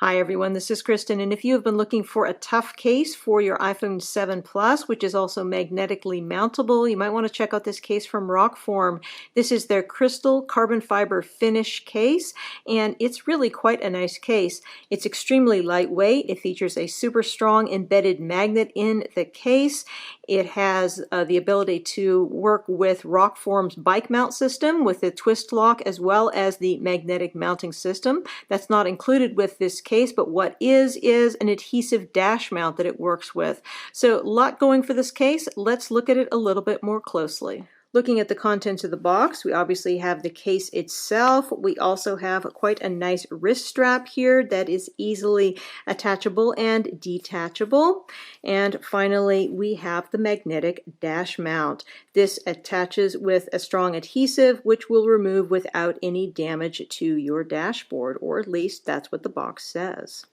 Hi everyone, this is Kristen, and if you have been looking for a tough case for your iPhone 7 Plus, which is also magnetically mountable, you might want to check out this case from Rokform. This is their crystal carbon fiber finish case, and it's really quite a nice case. It's extremely lightweight. It features a super strong embedded magnet in the case. It has the ability to work with Rokform's bike mount system with the twist lock as well as the magnetic mounting system. That's not included with this case, but what is an adhesive dash mount that it works with. So a lot going for this case. Let's look at it a little bit more closely. Looking at the contents of the box, we obviously have the case itself. We also have quite a nice wrist strap here that is easily attachable and detachable. And finally, we have the magnetic dash mount. This attaches with a strong adhesive, which will remove without any damage to your dashboard, or at least that's what the box says.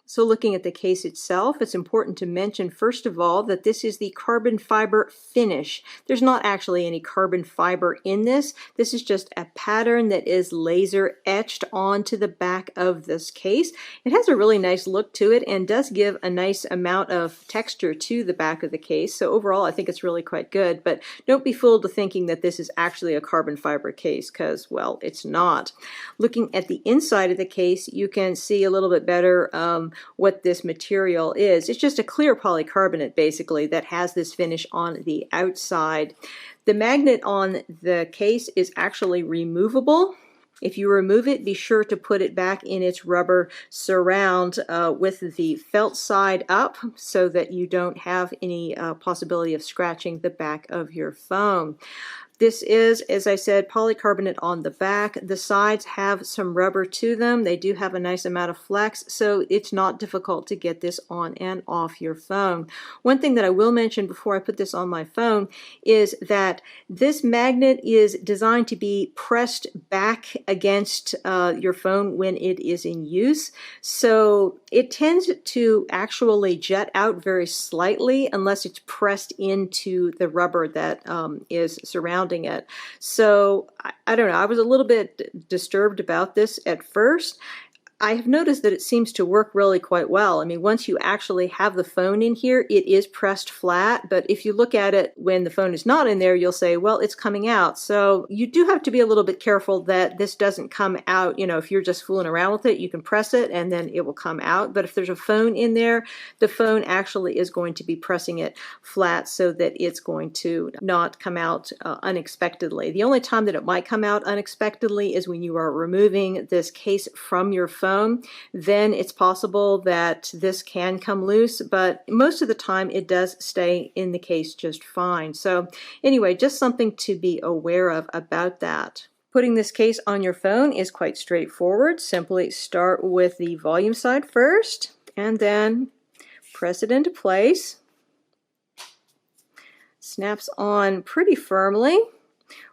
So looking at the case itself, it's important to mention, first of all, that this is the carbon fiber finish. There's not actually any carbon fiber in this. This is just a pattern that is laser etched onto the back of this case. It has a really nice look to it and does give a nice amount of texture to the back of the case. So overall, I think it's really quite good, but don't be fooled to thinking that this is actually a carbon fiber case because, well, it's not. Looking at the inside of the case, you can see a little bit better what this material is. It's just a clear polycarbonate basically that has this finish on the outside. The magnet on the case is actually removable. If you remove it, be sure to put it back in its rubber surround with the felt side up so that you don't have any possibility of scratching the back of your phone. This is, as I said, polycarbonate on the back. The sides have some rubber to them. They do have a nice amount of flex, so it's not difficult to get this on and off your phone. One thing that I will mention before I put this on my phone is that this magnet is designed to be pressed back against your phone when it is in use. So it tends to actually jet out very slightly unless it's pressed into the rubber that is surrounding it. So I don't know, I was a little bit disturbed about this at first. I have noticed that it seems to work really quite well. I mean, once you actually have the phone in here, it is pressed flat, but if you look at it when the phone is not in there, you'll say, well, it's coming out. So you do have to be a little bit careful that this doesn't come out. You know, if you're just fooling around with it, you can press it and then it will come out. But if there's a phone in there, the phone actually is going to be pressing it flat so that it's going to not come out unexpectedly. The only time that it might come out unexpectedly is when you are removing this case from your phone. Then it's possible that this can come loose, but most of the time it does stay in the case just fine. So anyway, just something to be aware of about that. Putting this case on your phone is quite straightforward. Simply start with the volume side first and then press it into place. Snaps on pretty firmly.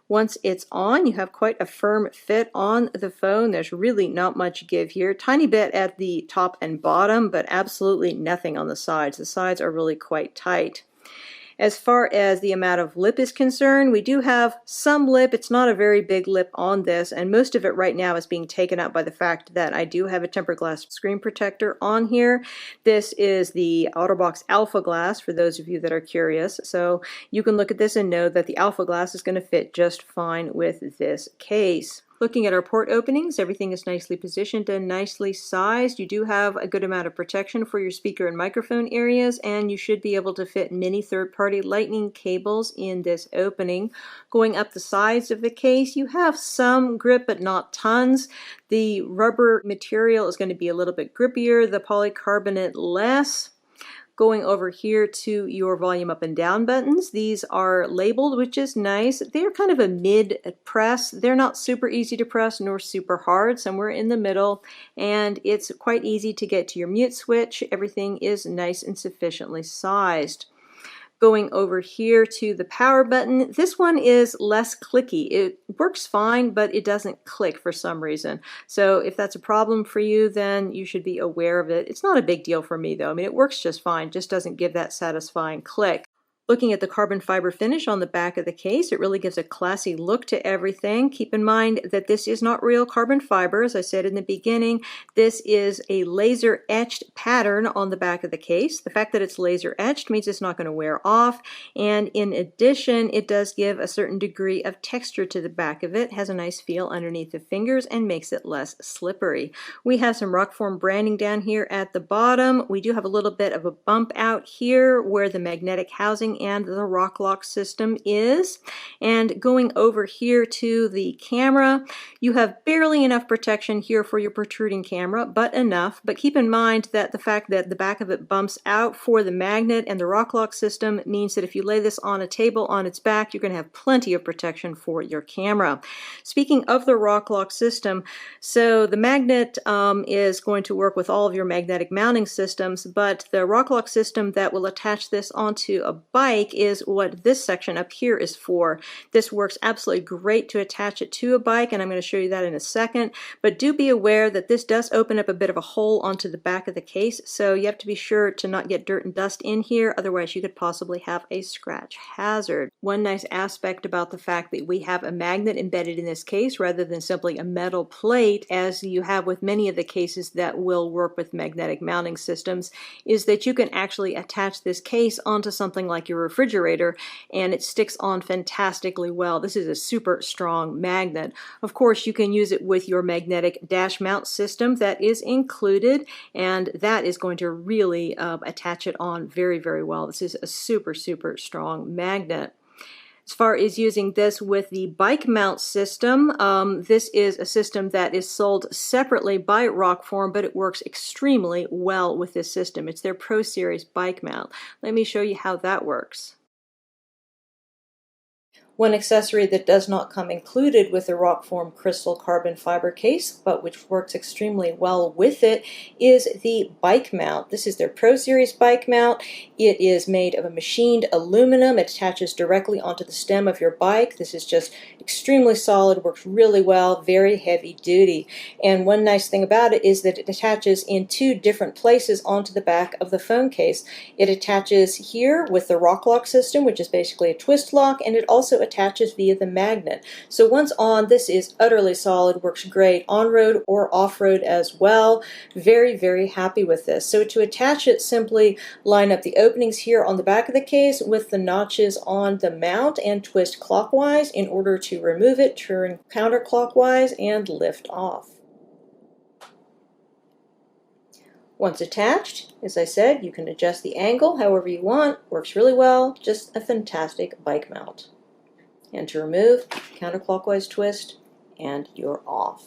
Once it's on, you have quite a firm fit on the phone. There's really not much give here. Tiny bit at the top and bottom, but absolutely nothing on the sides. The sides are really quite tight. As far as the amount of lip is concerned, we do have some lip. It's not a very big lip on this, and most of it right now is being taken up by the fact that I do have a tempered glass screen protector on here. This is the OtterBox Alpha Glass for those of you that are curious. So you can look at this and know that the Alpha Glass is going to fit just fine with this case. Looking at our port openings, everything is nicely positioned and nicely sized. You do have a good amount of protection for your speaker and microphone areas, and you should be able to fit many third-party lightning cables in this opening. Going up the sides of the case, you have some grip, but not tons. The rubber material is going to be a little bit grippier, the polycarbonate less. Going over here to your volume up and down buttons, these are labeled, which is nice. They're kind of a mid press. They're not super easy to press nor super hard, somewhere in the middle, and it's quite easy to get to your mute switch. Everything is nice and sufficiently sized. Going over here to the power button, this one is less clicky. It works fine, but it doesn't click for some reason. So if that's a problem for you, then you should be aware of it. It's not a big deal for me though. I mean, it works just fine, just doesn't give that satisfying click. Looking at the carbon fiber finish on the back of the case, it really gives a classy look to everything. Keep in mind that this is not real carbon fiber. As I said in the beginning, this is a laser etched pattern on the back of the case. The fact that it's laser etched means it's not going to wear off. And in addition, it does give a certain degree of texture to the back of it, has a nice feel underneath the fingers, and makes it less slippery. We have some Rokform branding down here at the bottom. We do have a little bit of a bump out here where the magnetic housing and the rock lock system is. And going over here to the camera, you have barely enough protection here for your protruding camera, but enough. But keep in mind that the fact that the back of it bumps out for the magnet and the rock lock system means that if you lay this on a table on its back, you're going to have plenty of protection for your camera. Speaking of the rock lock system, so the magnet is going to work with all of your magnetic mounting systems, but the rock lock system that will attach this onto a bike is what this section up here is for. This works absolutely great to attach it to a bike, and I'm going to show you that in a second, but do be aware that this does open up a bit of a hole onto the back of the case, so you have to be sure to not get dirt and dust in here, otherwise you could possibly have a scratch hazard. One nice aspect about the fact that we have a magnet embedded in this case rather than simply a metal plate, as you have with many of the cases that will work with magnetic mounting systems, is that you can actually attach this case onto something like your refrigerator and it sticks on fantastically well. This is a super strong magnet. Of course, you can use it with your magnetic dash mount system that is included, and that is going to really attach it on very, very well. This is a super, super strong magnet. As far as using this with the bike mount system, this is a system that is sold separately by Rokform, but it works extremely well with this system. It's their Pro Series bike mount. Let me show you how that works. One accessory that does not come included with the Rokform crystal carbon fiber case, but which works extremely well with it, is the bike mount. This is their Pro Series bike mount. It is made of a machined aluminum. It attaches directly onto the stem of your bike. This is just extremely solid, works really well, very heavy duty. And one nice thing about it is that it attaches in two different places onto the back of the phone case. It attaches here with the rock lock system, which is basically a twist lock, and it also attaches via the magnet. So once on, this is utterly solid, works great on-road or off-road as well. Very, very happy with this. So to attach it, simply line up the openings here on the back of the case with the notches on the mount and twist clockwise. In order to remove it, turn counterclockwise and lift off. Once attached, as I said, you can adjust the angle however you want. Works really well. Just a fantastic bike mount. And to remove, counterclockwise twist, and you're off.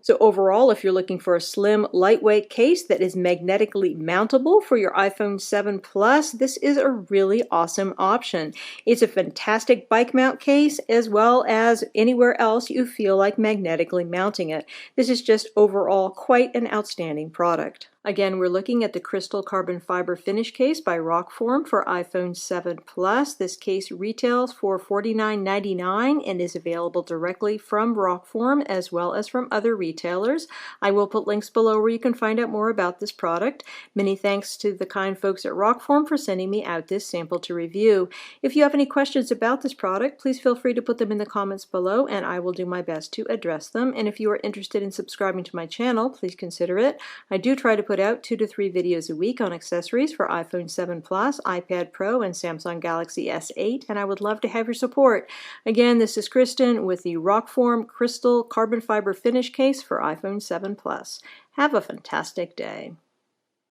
So overall, if you're looking for a slim, lightweight case that is magnetically mountable for your iPhone 7 Plus, this is a really awesome option. It's a fantastic bike mount case, as well as anywhere else you feel like magnetically mounting it. This is just overall quite an outstanding product. Again, we're looking at the crystal carbon fiber finish case by Rokform for iPhone 7 Plus. This case retails for $49.99 and is available directly from Rokform as well as from other retailers. I will put links below where you can find out more about this product. Many thanks to the kind folks at Rokform for sending me out this sample to review. If you have any questions about this product, please feel free to put them in the comments below and I will do my best to address them. And if you are interested in subscribing to my channel, please consider it. I do try to put out 2 to 3 videos a week on accessories for iPhone 7 Plus, iPad Pro, and Samsung Galaxy S8, and I would love to have your support. Again, this is Kristen with the Rokform Crystal Carbon Fiber Finish Case for iPhone 7 Plus. Have a fantastic day.